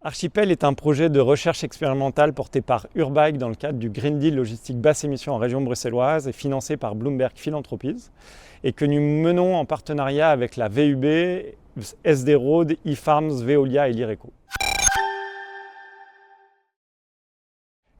Archipel est un projet de recherche expérimentale porté par Urbike dans le cadre du Green Deal logistique basse émission en région bruxelloise et financé par Bloomberg Philanthropies et que nous menons en partenariat avec la VUB, SD Road, eFarms, Veolia et l'IRECO.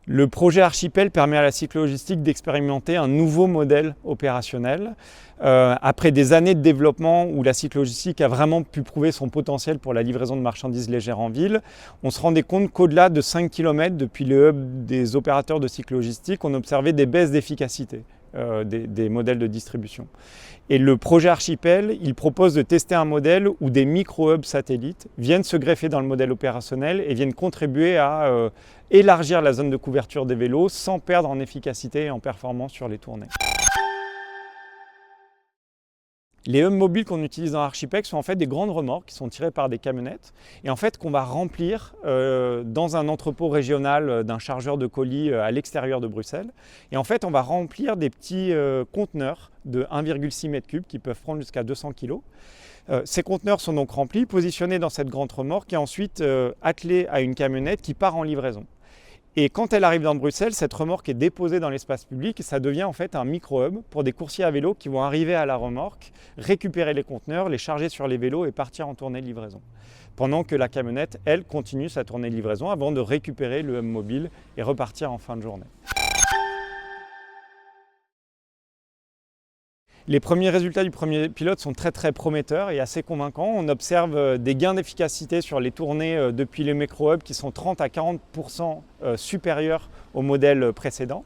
Le projet Archipel permet à la cyclo-logistique d'expérimenter un nouveau modèle opérationnel. Après des années de développement où la cyclo-logistique a vraiment pu prouver son potentiel pour la livraison de marchandises légères en ville, on se rendait compte qu'au-delà de 5 km depuis le hub des opérateurs de cyclo-logistique, on observait des baisses d'efficacité des modèles de distribution. Et le projet Archipel, il propose de tester un modèle où des micro-hubs satellites viennent se greffer dans le modèle opérationnel et viennent contribuer à élargir la zone de couverture des vélos sans perdre en efficacité et en performance sur les tournées. Les hubs mobiles qu'on utilise dans Archipel sont en fait des grandes remorques qui sont tirées par des camionnettes et en fait qu'on va remplir dans un entrepôt régional d'un chargeur de colis à l'extérieur de Bruxelles. Et en fait on va remplir des petits conteneurs de 1,6 m3 qui peuvent prendre jusqu'à 200 kg. Ces conteneurs sont donc remplis, positionnés dans cette grande remorque et ensuite attelés à une camionnette qui part en livraison. Et quand elle arrive dans Bruxelles, cette remorque est déposée dans l'espace public et ça devient en fait un micro-hub pour des coursiers à vélo qui vont arriver à la remorque, récupérer les conteneurs, les charger sur les vélos et partir en tournée de livraison. Pendant que la camionnette, elle, continue sa tournée de livraison avant de récupérer le hub mobile et repartir en fin de journée. Les premiers résultats du premier pilote sont très prometteurs et assez convaincants. On observe des gains d'efficacité sur les tournées depuis les micro-hubs qui sont 30 à 40% supérieurs au modèle précédent.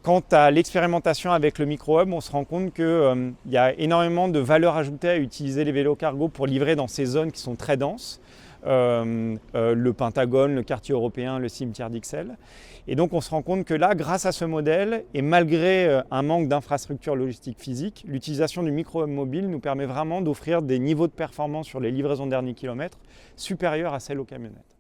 Quant à l'expérimentation avec le micro-hub, on se rend compte qu'il y a énormément de valeur ajoutée à utiliser les vélos cargo pour livrer dans ces zones qui sont très denses. Le Pentagone, le quartier européen, le cimetière d'Ixelles. Et donc on se rend compte que là, grâce à ce modèle, et malgré un manque d'infrastructures logistiques physiques, l'utilisation du micro-hub mobile nous permet vraiment d'offrir des niveaux de performance sur les livraisons de dernier kilomètre supérieurs à celles aux camionnettes.